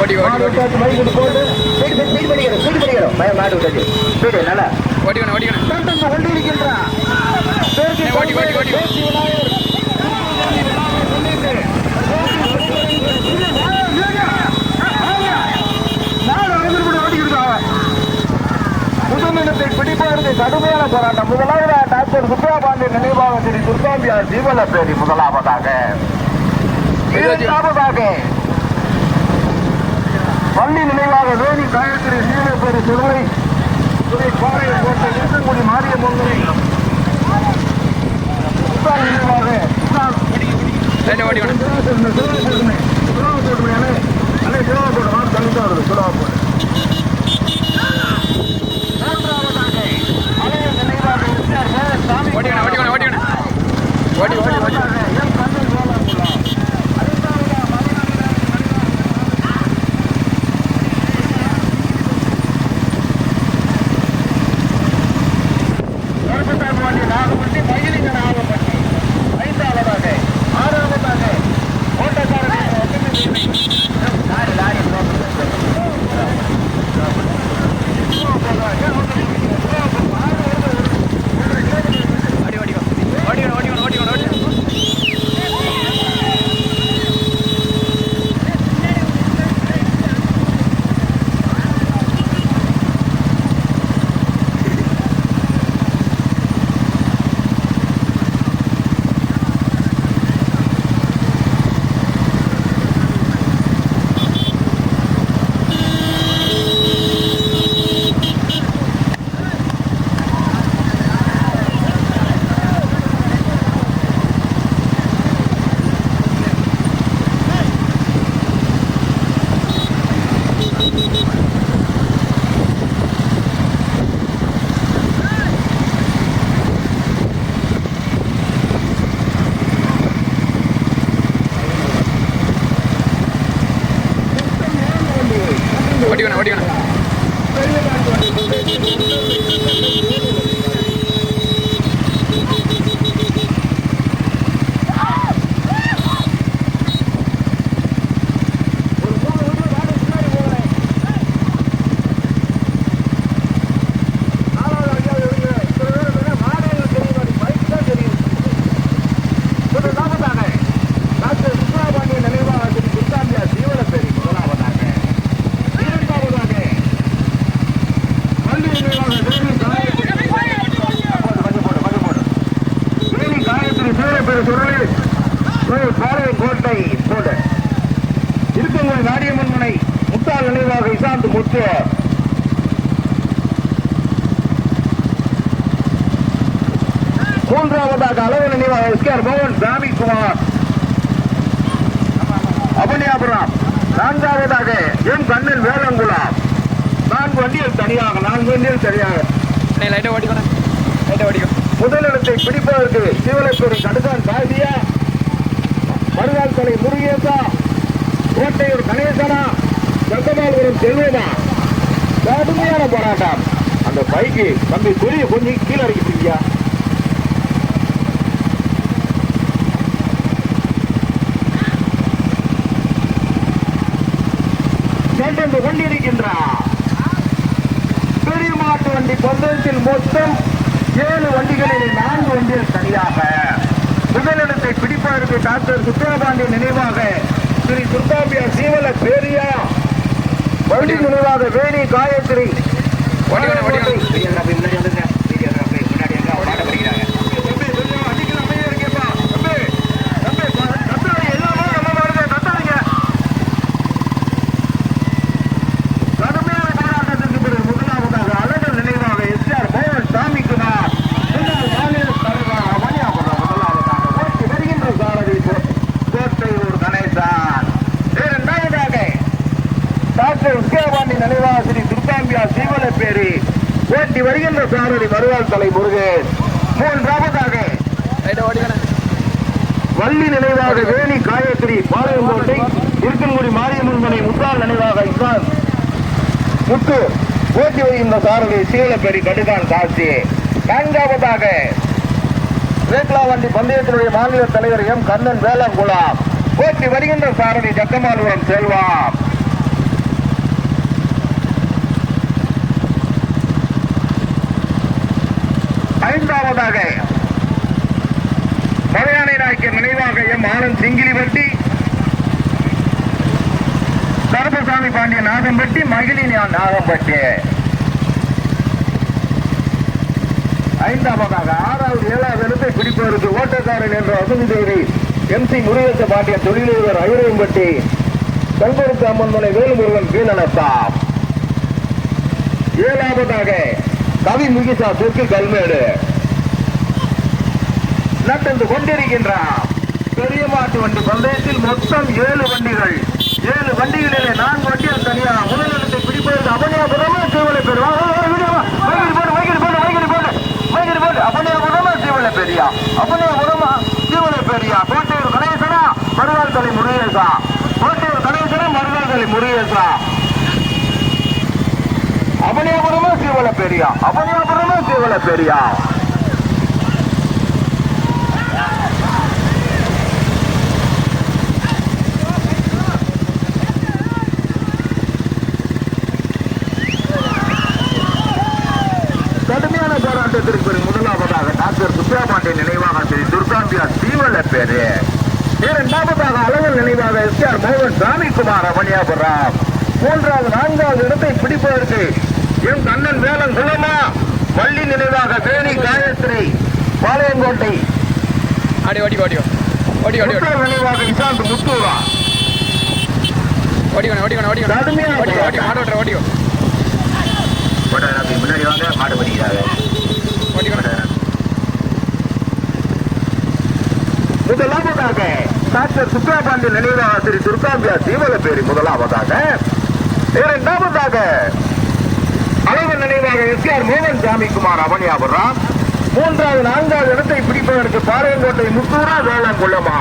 மாடு விட்டாச்சு மைக்கு போட்டு ஸ்பீடு பண்ணிக்கிறோம் பயம் மாடு விட்டாச்சு ஸ்பீடு நல்லா கொண்டு இருக்கின்றான் முதலிடத்தை பிடிப்பதற்கு கடுமையான போராட்டம். முதலாவதாக டாக்டர் சுப்ரபாண்டிய நினைவாக ஸ்ரீ துர்காம்பியார் ஜீவலப்பேரி முதலாவதாக. இரண்டாவதாக பள்ளி நினைவாக வேணி காயத்ரி ஜீவலப்பேரி சிறுவை துறை பாறையை போட்ட இருக்கங்குடி மாரியம்மன் நினைவாக கோட்டை போட இருக்கங்குடி மாரியம்மன் முனை முத்தாள் நினைவாக இசாந்து முத்து மூன்றாவதாக அளவு நினைவாக எஸ்கேஆர் பவன் சாமிக்குமார் அபனியாபுரம். நான்காவதாக எம் கண்ணில் வேலங்குளம். 4 வண்டிகள் தனியாக முதலிடத்தை பிடிப்பதற்கு சிவலப்பேரி கடுகான் காசியா, மருதால் தலை முருகேசா, கோட்டையூர் கணேசனா, சங்கமாபுரம் செல்வமா. கடுமையான போராட்டம். அந்த பைக்கு தம்பி குறிய கொஞ்சம் கீழே இறக்கிட்டீங்க. கேட்டு கொண்டிருக்கின்றார். பெரிய மாட்டு வண்டி பந்தயத்தில் மொத்தம் 7 வண்டிகளில் 4 வண்டிகள் தனியாக. முதலிடத்தை பிடிப்பதற்கு டாக்டர் சுப்ரபாண்டிய நினைவாக ஸ்ரீ துர்காம்பியார் சீவல பேரியா, வண்டி நினைவாக வேணி காயத்ரி. ஓட்டி வருகின்ற சாரதி மருதால் தலை முருகேஷ். மூன்றாவதாக வள்ளி நினைவாக வேணி காயத்ரி பாளையங்கோட்டை, இருக்கங்குடி மாரியம்மன் மனை முத்தாள் நினைவாக இசான் முத்து. ஓட்டி வருகின்ற சாரதி சீவலப்பேரி கடுகான் காசி. நான்காவதாக ரேக்லா வண்டி பந்தயத்தினுடைய மாநில தலைவர் எம் கண்ணன் வேலங்குளம். ஓட்டி வருகின்ற சாரதி ஜக்கமாலுரம் செல்வா. முதலாவதாக மலையானை நாயக்கர் நினைவாக எம் ஆனந்த் சிங்கிலிவட்டி, கருப்பசாமி பாண்டிய நாகம்பட்டி, மகிழினி நாகம்பட்டி. ஐந்தாவதாக 6வது 7வது இடத்தை பிடிப்பதற்கு ஓட்டக்காரன் என்ற வசதி தேவி MC முருகேச பாண்டியன் தொழிலதிபர் அகிரம்பட்டி, கல்பருக்கு அம்மன்மனை வேலுமுருகன் கீழனத்தா. 7வதாக கவி முகிசா தெற்கு கல்மேடு நடந்து கொண்டிருக்கின்றார். பெரிய மாட்டு வண்டி பந்தயத்தில் மொத்தம் 7 வண்டிகள். 7 வண்டிகளிலே 4 வண்டிகள் தனியா முதலிடத்தை பிடிப்பதற்கு அவனியாபுரமா சீவலை பெறுவார். அவனியாபுரமா சீவலை பெரியா, அவனியாபுரமா சீவலை பெரியா, கோட்டையூர் கணேசனா மறுநாள் தலை முருகேசா, கோட்டையூர் கணேசனா மறுநாள் தலை முருகேசா. அவனியாபுரமா சீவலை பெரியா, அவனியாபுரமா சீவலை பெரியா. கடுமையான போராட்டத்திற்கு முதலாவதாக டாக்டர் சுப்பிரமணிய நினைவாக ஸ்ரீ துர்காம்பியா சீவல பேரு. 2வதாக அளவல் நினைவாக SR மோகன் சாமிக்குமார் அவனியாபுரம். 3வது 4வது இடத்தை பிடிப்பதற்கு எம் கண்ணன் வேலன் குலமா, பள்ளி நினைவாக வேணி காயத்ரி பாளையங்கோட்டை, நினைவாக இசாந்த் முத்தூரா. முன்னாடி வாங்க, மாடு பண்ணிக்கிறாங்க. முதலாவதாக டாக்டர் சுப்பிரமணிய நினைவாக ஸ்ரீ துர்காம்பியா சீவலப்பேரி முதலாவதாக. 2வதாக அளவல் நினைவாக SR மோகன் சாமிக்குமார் அவனியாபுரம். 3வது 4வது இடத்தை பிடிப்பதற்கு பாளையங்கோட்டை முத்தூரா வேளாங்குளமா,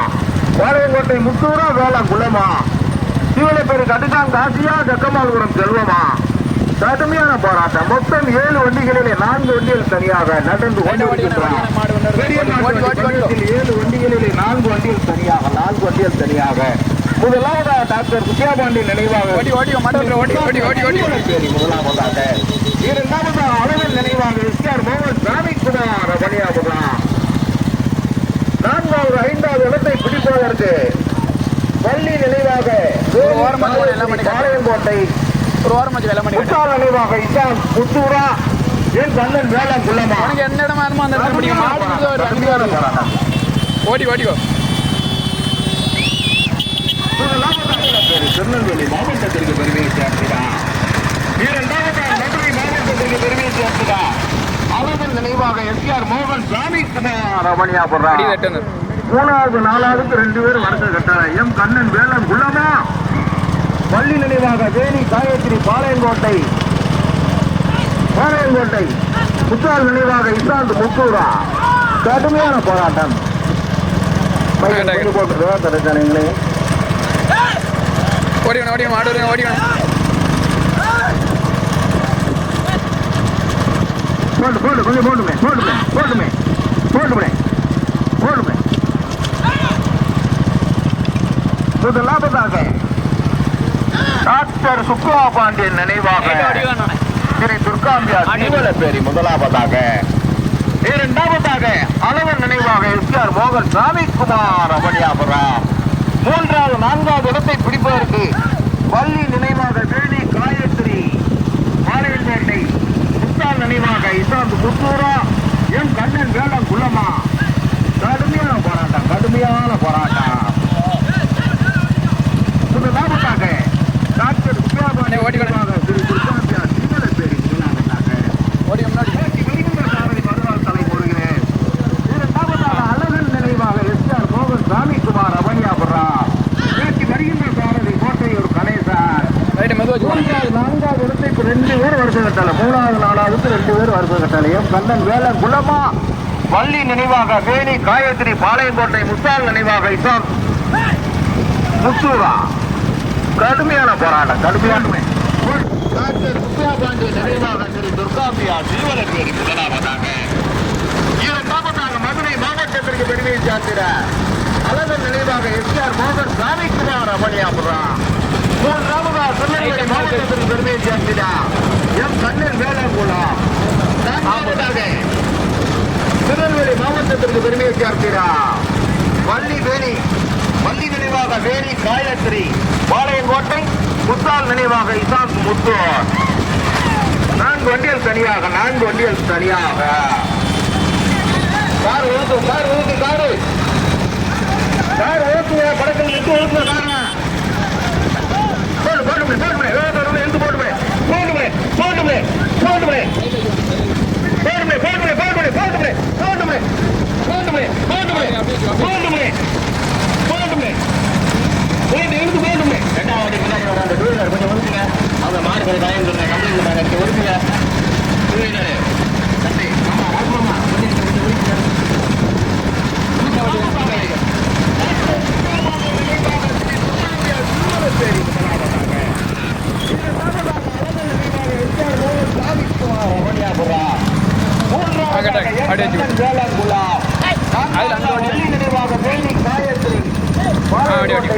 பாளையங்கோட்டை முத்தூரா வேளாங்குளமா, சீவலப்பேரி கடுகான் காசியா ஜக்கமால்புரம் செல்வமா. கடுமையான போராட்டம். மொத்தம் 7 வண்டிகளிலே 4 வண்டிகள் தனியாக நடந்து கொண்டிருக்கின்றன. 7 வண்டிகளிலே 4 வண்டிகள் தனியாக, 4 வண்டிகள் தனியாக. முதலாவதாக டாக்டர் சுப்பிரமணிய நினைவாக முதலாவதாக. 2வதாக அளவில் நினைவாக SR மோகன் சாமிக்குமார் அவனியாபுரம். 4வது 5வது இடத்தை பிடிப்பதற்கு பள்ளி நினைவாக பாளையங்கோட்டை, நினைவாக இசான் முத்தூரா என் கண்ணன் வேளாண் குள்ளமா. என்ன இடமா திருநெல்வேலி மாவட்டத்திற்கு பெருமையை சேர்க்கிறார். 2வதாக மதுரை மாவட்டத்திற்கு பெருமையை சேர்க்கிறார். அளவல் நினைவாக SR மோகன் சாமிக்குமார் அவனியாபுரம். 3வது 4வது 2 பேர் வருஷ கட்டாள எம் கண்ணன் வேளாண் குள்ளமா, பள்ளி நினைவாக வேணி காயத்ரி பாளையங்கோட்டை, முத்தாள் நினைவாக இசாந்த் முத்தூரா. கடுமையான போராட்டம். போட்டுருக்காங்களே கொஞ்சம் போட்டுமே. முதலாவதாக டாக்டர் சுக்குவா பாண்டியன் நினைவாக ஸ்ரீ துர்காம்பியா சீவலப்பேரி முதலாவதாக. 2வதாக அளவன் நினைவாக SR மோகன் சாமிக்குமார் அவனியாபுரம். 3வது 4வது இடத்தை பிடிப்பதற்கு பள்ளி நினைவாக வேணி காயத்ரி பாளையங்கோட்டை, முத்தாள் நினைவாக இசாந்த் முத்தூரா எம் கண்ணன் வேளாண் குள்ளமா. கடுமையான போராட்டம். முதலாவதாக டாக்டர் சுப்பிரமணிய நினைவாக ஸ்ரீ துர்காம்பியா சீவலப்பேரி முதலாவதாக. மறுநாள் தலை போடுகிறேன். 2வதாக அழகன் நினைவாக SR மோகன் சாமிக்குமார் அவனியாபுரம். வருகின்ற சாரதி கோட்டையூர் கணேசன். 4வது இடத்தை 2 பேர் வருஷ கட்டாள, 3வது 4வது 2 பேர் வருஷ கட்டாள எம் கண்ணன் வேளாண் குள்ளமா, பள்ளி நினைவாக வேணி காயத்ரி பாளையங்கோட்டை, முத்தாள் நினைவாக இசான் முத்தூரா. கடுமையான போராட்டம். டாக்டர் சுப்பிரமணிய நினைவாக ஸ்ரீ துர்காம்பியா சீவலப்பேரி முதலாவதாக. 2வதாக மதுரை மாவட்டத்திற்கு பெருமையை சார்ந்திட அழகன் நினைவாக SR மோகன் சாமிக்குமார் அவனியாபுரம். 3வதாக திருநெல்வேலி மாவட்டத்திற்கு பெருமையை சார்ந்திட எம் கண்ணன் வேளாங்குளம். 4வதாக திருநெல்வேலி மாவட்டத்திற்கு பெருமையை சேர்க்கிறார். வள்ளி நினைவாக வேணி காயத்ரி, பாளையங்கோட்டை முத்தால் நினைவாக இசாக் முத்து. 4 வண்டிகள் தனியாக கார் ஓட்டுங்க படத்தில் இட்டு ஓட்டுங்க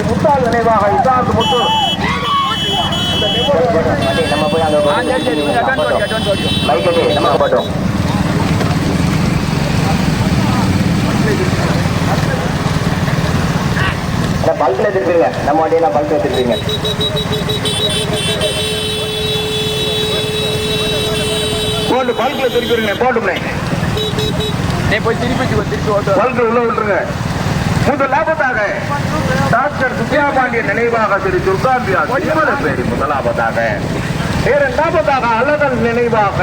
முத்தால் நினைவாக இசாக் முத்து. நம்ம போய் அங்க நம்ம போட்டோம். பல்க்ல திருப்பீங்க, நம்ம வண்டியெல்லாம் பல்க்ல திருப்பீங்க. போட்டு பல்க்ல திருப்பிடுங்க, போட்டுமே போய் திருப்பி பல்க் உள்ள விட்டுருங்க. முதலாவதாக டாக்டர் சுப்பியாபாண்டியன் நினைவாக திரு துர்காம்பியா பேரி முதலாவதாக. இரண்டாவதாக அழகன் நினைவாக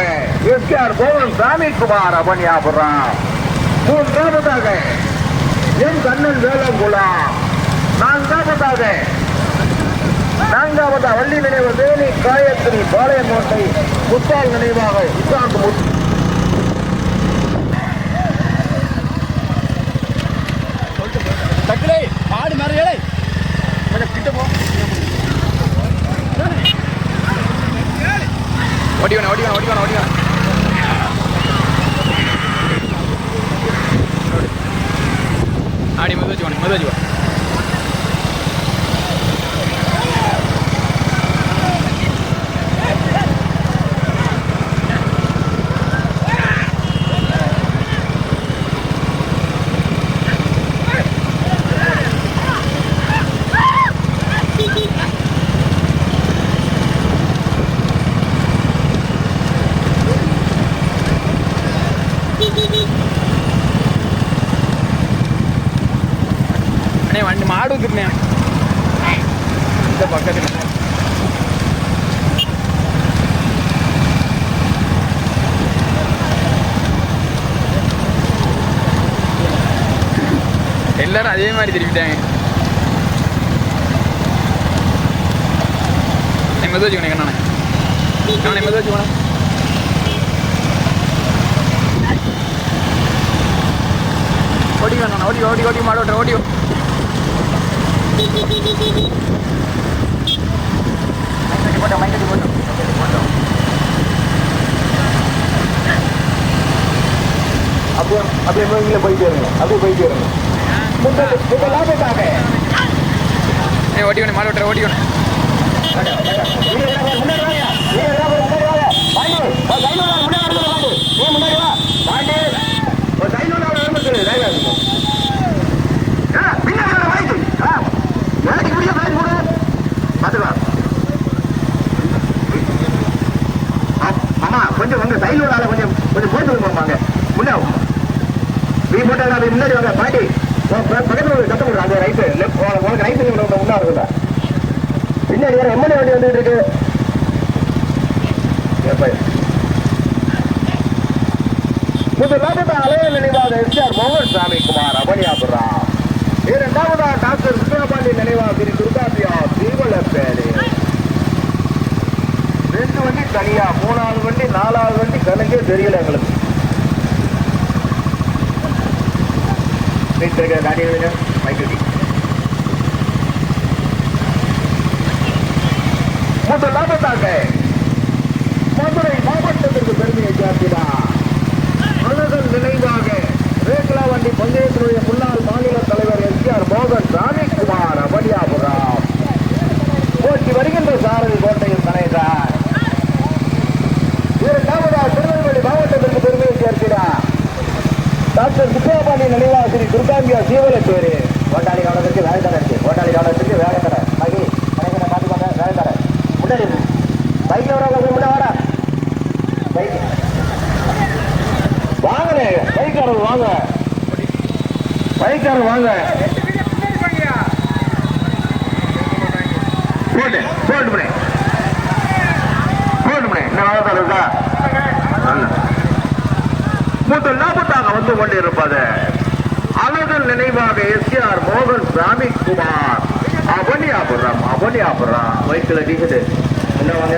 எஸ்ஆர் கோவன் சாமிக்குமார் அவனியாபுரம். மூன்றாவதாக என் கண்ணன் வேலங்குளம். நான்காவதாக வள்ளி நினைவு வேணி காயத்ரி, பாளையங்கோட்டை முத்தால் நினைவாக இசாக் முத்து. ஆடு மாறுகளை கிட்ட போ. ஓடிவான ஆடி மதுவா வண்டி மாடு வந்துருந்தேன் இந்த பக்கத்துல. எல்லாரும் அதே மாதிரி திருப்பிட்டாங்க. மெதுவா வச்சுக்கணும் நானே மெதுவா வச்சுக்கணும். ஓடி மாடு ஓடி அப்படியே போயிட்டே இருங்க. ஓடிக்கணும் மாடு ஓட்டுற ஓடிக்கணும். கொஞ்சம் வந்து சைலோட கொஞ்சம் போட்டு போவாங்க. முன்னாடி வாங்க பாட்டி பக்கத்துல ஒரு சத்தம் போடுற அந்த ரைட்டு உனக்கு ரைட்டு முன்னா இருக்குதா பின்னாடி வேற எம்எல்ஏ வண்டி வந்துட்டு இருக்கு. முதலாவது அலைய நினைவாக எஸ்ஆர் மோகன் சாமிக்குமார் அவனியாபுரம். இரண்டாவதாக டாக்டர் சுப்பிரபாண்டியன் நினைவாக திரு துர்காபியா தீவளப்பேரு. 2 வண்டி தனியா, 3வது வண்டி 4வது வண்டி கணக்கே தெரியல எங்களுக்கு. முதலாவதாக மதுரை மாவட்டத்திற்கு பெருமையை சேர்க்கிறார். அழகன் நினைவாக ரேக்லா வண்டி பஞ்சாயத்தினுடைய முன்னாள் மாநில தலைவர் எஸ்ஆர் மோகன் சாமிக்குமார் அவனியாபுரம். போட்டி வருகின்ற சாரதி கோட்டையில் கணேசன். இரண்டாவதாக திருநெல்வேலி மாவட்டத்திற்கு பெருமையை சேர்க்கிறார். டாக்டர் சுப்பிரமணிய நினைவாக ஸ்ரீ துர்காம்பியா சீவலப்பேரு. ஓட்டாளி கவனத்திற்கு வேலை தர இருக்கு. ஓட்டாளி கவனத்திற்கு வேலை தர பாக்கி கணக்கில் பார்த்துக்கோங்க. வேலை தர முன்னாடி பைக்ல வரவங்க முன்ன வாடா. பைக் வாங்கலே பைக்காரர் வாங்க. பைக்காரர் வாங்க. போட்டு போட்டு பண்ணே போட்டு பண்ணே என்ன வாழத்தால் இருக்கா முதல் லாபத்தாக வந்து கொண்டிருப்பது அழகன் நினைவாக எஸ்ஆர் மோகன் சாமி குமார். அவனியாபுரம் வயிற்றுல டீஷர்ட் என்னவாங்க.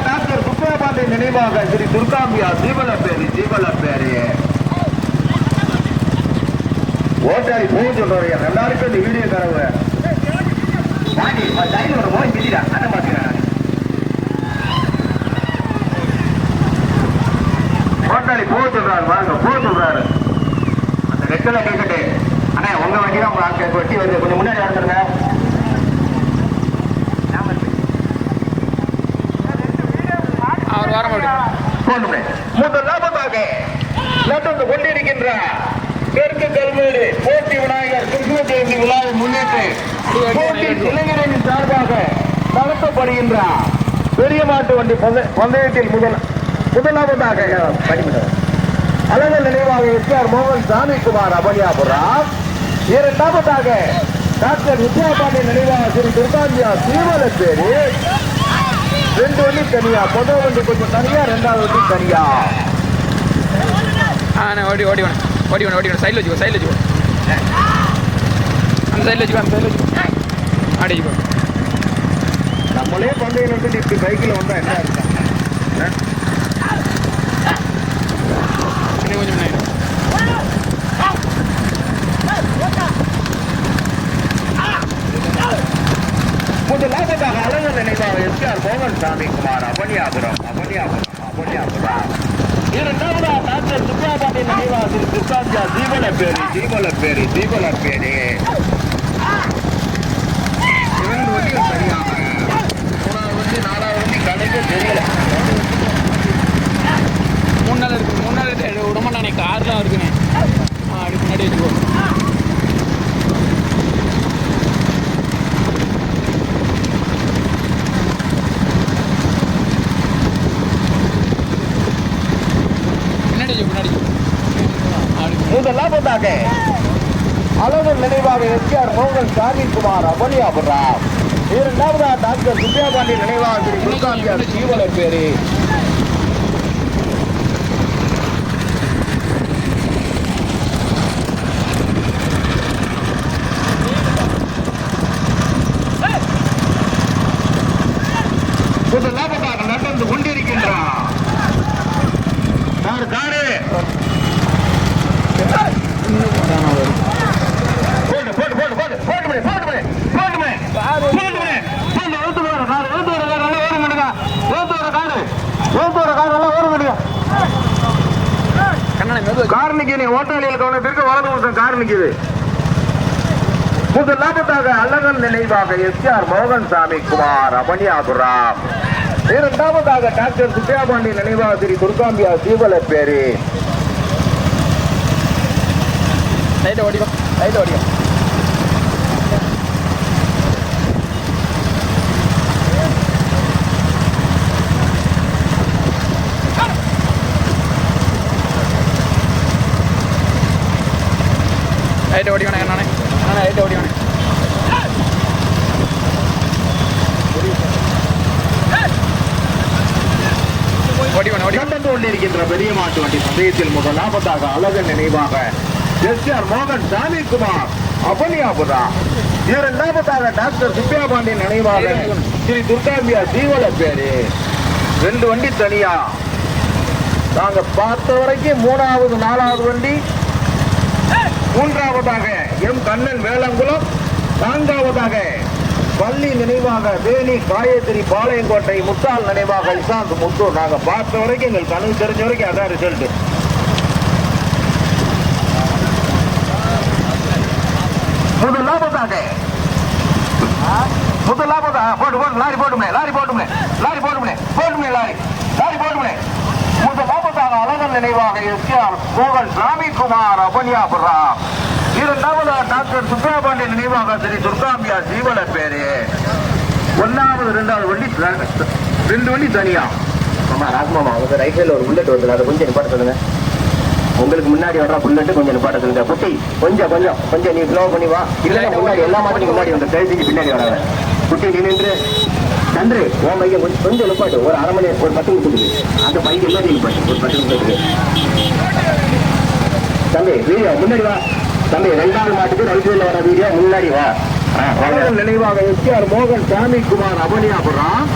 டாக்டர் சுப்பிரபாண்டிய நினைவாக ஸ்ரீ துர்காம்பியா ஜீவலப்பேரி. ஓட்டாரி போக சொல்றாரு. எல்லாருக்கும் இந்த வீடியோ தரவு போய் மிதிடா அதை பாத்துக்கிறேன். ஓட்டாளி போக சொல்றாரு. வாங்க போக சொல்றாரு. அந்த ரெட்டல கேட்கட்டு அண்ணா உங்க வண்டி தான் உங்க ஆட்கள் வெட்டி வருது. கொஞ்சம் முன்னாடி வந்துருங்க. முதல் லாபத்தாக நடந்து கொண்டிருக்கின்ற தெற்கு கல்மேடு போட்டி விநாயகர் கிருஷ்ண ஜெயந்தி விழாவை முன்னிட்டு போட்டி இளைஞரின் சார்பாக நடத்தப்படுகின்ற பெரிய மாட்டு வண்டி பந்தயத்தில் முதலாவதாக அழகர் நினைவாக எஸ்ஆர் மோகன் சாமிக்குமார் அவனியாபுரம். இரண்டாவதாக டாக்டர் வித்யாபாண்டிய நினைவாக ஸ்ரீ துர்காம்பியா சீவலப்பேரி. 2 வண்டி தனியா. முதல் வண்டி கொஞ்சம் தனியா, 2வது வண்டி தனியா. ஓடி ஓடி ஓடி ஓடி சைடில் வச்சுக்கோ. அந்த சைடில் வச்சுக்கோ. அடிச்சுக்கோ. நம்மளே பந்தயம் நடத்தி இப்படி பைக்கில் வந்தா என்ன இருக்கா கொஞ்சம் முதலாவதாக அழகர் நினைவாக எஸ்ஆர் மோகன் சாமி குமார் அவனியாபுரம். இரண்டாவதா டாக்டர் சுப்பிரபாண்டிய நினைவாக ஸ்ரீ துர்காம்பியா ஜீவலப்பேரி. 2 வண்டிகள் சரியாக. 3வது வண்டி 4வது வண்டி கணக்கு தெரியல. 3 நாள் இருக்கு. 3 நாள் விடமா நானே கார்லாம் இருக்குண்ணே. அப்படி முன்னாடி வச்சுக்கோ. முதலாவதாக அழகர் நினைவாக எஸ்ஆர் மோகன் சாமி குமார் அவனியாபுரம். இரண்டாவதா டாக்டர் சுப்பிரபாண்டிய நினைவாக ஸ்ரீ துர்காம்பியா சீவலப்பேரி. முதலாவதாக நடந்து கொண்டிருக்கின்றார் ஓட்டாளிகள் கவனத்திற்கு வலது பக்கம் கார் நிற்குது. முதலாவதாக அழகன் நினைவாக எஸ்ஆர் மோகன் சாமி குமார் அவனியாபுரம். இரண்டாவதாக டாக்டர் சுப்பிரபாண்டிய நினைவாக ஸ்ரீ துர்காம்பியா சீவலப்பேரி. ஓடிக்கும். ஓடிக்கணும் நானே ஓடிக்கணும். நடந்து கொண்டிருக்கின்ற பெரிய மாட்டு வண்டி பந்தயத்தில் முதலாவதாக அழகன் நினைவாக எஸ்ஆர் மோகன் சாமி குமார் அவனியாபுரம். இரண்டாவதாக டாக்டர் சுப்பிரபாண்டிய நினைவாக ஸ்ரீ துர்காம்பியா சீவலப்பேரி. 2 வண்டி தனியா. நாங்க பார்த்த வரைக்கும் 3வது 4வது வண்டி. 3வதாக எம் கண்ணன் வேளங்குளம். 4வதாக பள்ளி நினைவாக வேணி காயத்ரி பாளையங்கோட்டை. முத்தாள் நினைவாக இசாந்த் முத்து. நாங்க பார்த்த வரைக்கும் எங்கள் கனவு தெரிஞ்ச வரைக்கும் அதான் ரிசல்ட். முதலாவதாக லாரி போட்டுமே முதலாவதாக இரண்டாவதாக அழகன் நினைவாக எஸ்ஆர் மோகன் ராமிக்குமார் அபனியாபுரம். இரண்டாவதாக டாக்டர் சுப்ரபாண்டியன் நினைவாக ஸ்ரீ துர்காம்பியா ஜீவன பேரு. ஒன்னாவது ரெண்டாவது வண்டி ரெண்டு வண்டி தனியா. ஆமா ராஜ்மாமா உங்க ரைட் சைட்ல ஒரு புல்லட் வருது, அதை கொஞ்சம் நிப்பாட்ட சொல்லுங்க. உங்களுக்கு முன்னாடி வர்ற புல்லட்டு கொஞ்சம் நிப்பாட்ட சொல்லுங்க. குட்டி கொஞ்சம் கொஞ்சம் கொஞ்சம் நீ ஸ்லோ பண்ணி வா. இல்ல முன்னாடி எல்லா மாட்டுக்கு முன்னாடி வந்து பேசிக்கு பின்னாடி வராங்க. குட்டி நீ நின்று நன்று உன் பையன் கொஞ்சம் நிப்பாட்டு. ஒரு அரை மணி ஒரு 10 நிமிஷத்துக்கு அந்த பையன் எல்லாம் நிப்பாட்டு. ஒரு 10 நிமிஷத்துக்கு தம்பி வீடியோ முன்னாடி வா தம்பி. ரெண்டாவது மாட்டுக்கு ரைட் சைட்ல வர வீடியோ முன்னாடி வா. நினைவாக எஸ்ஆர் மோகன் சாமிக்குமார் அபனியாபுரம்.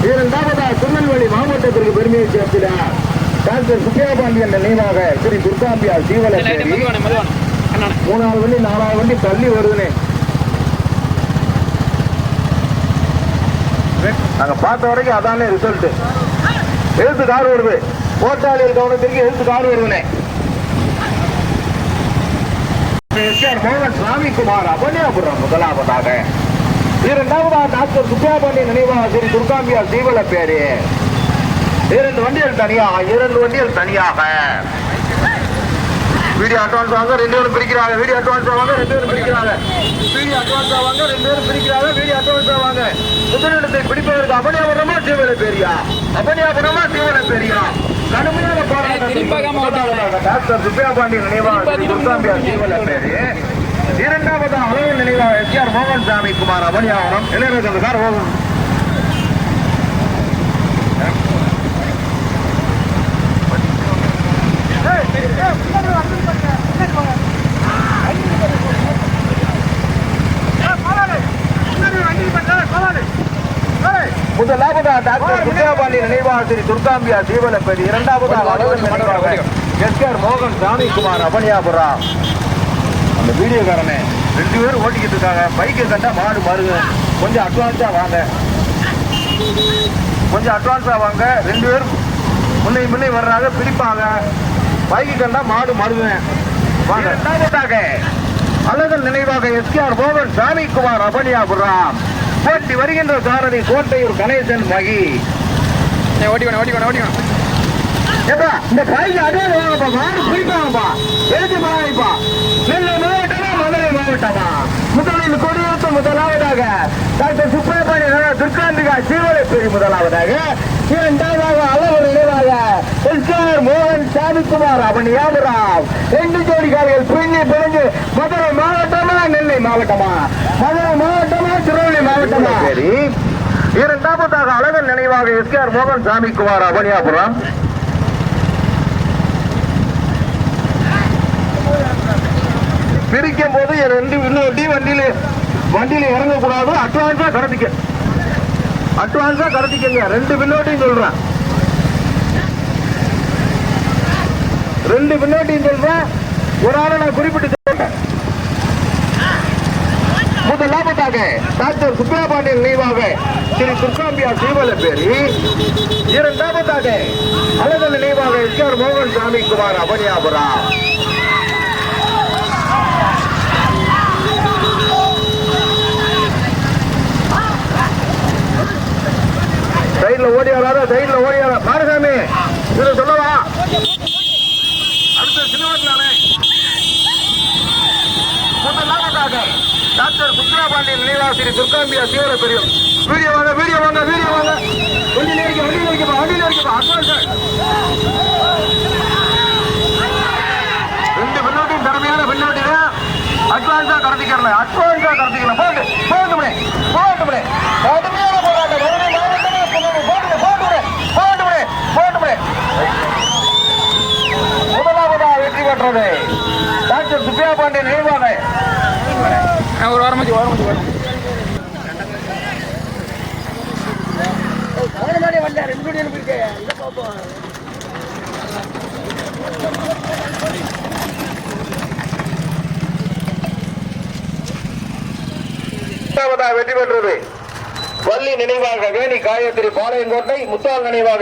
இரண்டாவதாக திருநெல்வேலி மாவட்டத்திற்கு பெருமையை சேர்க்கிறார் டாக்டர் சுப்ரபாண்டியன் நினைவாக ஸ்ரீ துர்காம்பியா ஜீவலட்சுமி. மூணாவது வண்டி நாலாவது வண்டி தள்ளி வருதுனே. நாங்க பார்த்த வரைக்கும் அதானே ரிசல்ட். எழுத்து கார் வருது, போட்டாளியல் கவனத்திற்கு எழுத்து கார் வருதுனே. எஸ்ஆர் மோகன் சாமிக்குமார் அபனியாபுரம் முதலாவதாக. இரண்டாவதாக டாக்டர் சுப்ரபாண்டியன் நினைவாக ஸ்ரீ துர்காம்பியா ஜீவல பேரு. இரண்டு வண்டிகள் தனியாக. வீடியோ அட்வான்ஸ் வாங்க 2 பேரும் பிரிக்கிறாங்க. வீடியோ அட்வான்ஸ் வாங்க 2 பேரும் பிரிக்கிறாங்க. வீடியோ அட்வான்ஸ் வாங்க 2 பேரும் பிரிக்கிறாங்க. வீடியோ அட்வான்ஸ் வாங்க. முதலிடத்தை பிடிப்பதற்கு அபனியாபுரமா ஜீவல பேரியா? அபனியாபுரமா ஜீவல பேரியா? கடுமையான போராட்டம் டாக்டர் சுப்ரபாண்டியன் நினைவாக துர்காம்பியா ஜீவல பேரு. இரண்டாவது அழகன் நினைவாக எஸ்ஆர் மோகன் சாமிக்குமார் அபனியாபுரம். இளைஞர்கள் கார் போகும். முதலாவதாக டாக்டர் சுப்ரபாண்டியன் நினைவாக ஸ்ரீ துர்காம்பியா ஜீவலப்பேரி. இரண்டாவதாக அழகன் நினைவாக எஸ்ஆர் மோகன் சாமிக்குமார் அபனியாபுரம். அந்த வீடியோக்காரனே 2 பேரும் ஓட்டிக்கிட்டு இருக்காங்க. பைக்கை கண்டா மாடு மருங்க. கொஞ்சம் அட்வான்ஸா வாங்க, கொஞ்சம் அட்வான்ஸா வாங்க. 2 பேரும் முன்னை வர்றாங்க, பிடிப்பாங்க. பைக்கு கண்டா மாடு மருங்க வாங்க. இரண்டாவதாக அழகன் நினைவாக எஸ்ஆர் மோகன் சாமிக்குமார் அபனியாபுரம். போட்டி வருகின்ற சாரதி கோட்டையூர் கணேசன் மகி. இந்த காய்க்கு அதே வாங்கப்பா, மாடு பிடிப்பாங்கப்பா, எழுதி பழகிப்பா. நெல்லை மாவட்டமா மதுரை மாவட்டமா? முதலில் கொடியிருத்த முதலாவதாக டாக்டர் சுப்ரபாண்டியன் துர்காம்பிகா ஜீவலப்பேரி முதலாவதாக. இரண்டாவதாக அழகன் நினைவாக எஸ்ஆர் மோகன் சாமிக்குமார் அபனியாபுரம். 2 ஜோடிக்காரர்கள் பின்னி பிணைஞ்சு மதுரை மாவட்டமா நெல்லை மாவட்டமா? மதுரை மாவட்டமா திருநெல்வேலி மாவட்டமா? சரி. இரண்டாவதாக அழகன் நினைவாக எஸ்ஆர் மோகன் சாமிக்குமார் அபனியாபுரம். பிரிக்கும் போது 2 விண்ணோட்டி வண்டியில இறங்கக்கூடாது. அட்வான்ஸா கடத்திக்கங்க. 2 விண்ணோட்டியும் சொல்றேன், 2 விண்ணோட்டியும் சொல்றேன். ஒரு ஆளை நான் குறிப்பிட்டு சொல்றேன். முதலாவதாக டாக்டர் சுப்ரபாண்டியன் நினைவாக ஸ்ரீ துர்காம்பியா ஜீவலப்பேரி. இரண்டாவதாக அழகன் நினைவாக எஸ்ஆர் மோகன் சாமிக்குமார் அபனியாபுரம். சைட்ல ஓடியாரா மாரசாமி இதை சொல்லவா? அடுத்த சினிமாக்கலாமே. முதலாவதாக டாக்டர் சுப்ரபாண்டியன் நினைவாக ஸ்ரீ துர்காம்பியா ஜீவலப்பேரி. வீடியோ வாங்க. வண்டியில் இருக்கப்பா. அட்வான்ஸ் 2 பின்னோட்டியும் திறமையான பின்னோட்டிங்க. அட்வான்ஸா கடத்திக்கிறல. போட்டு கடுமையான போராட்டம். முதலாவதாக வெற்றி பெற்றது டாக்டர் சுப்ரபாண்டியன் நினைவாக. ஒரு வாரம் வெற்றி பெற்றது வள்ளி நினைவாக வேணி காயத்ரி பாளையங்கோட்டை. முத்தாள் நினைவாக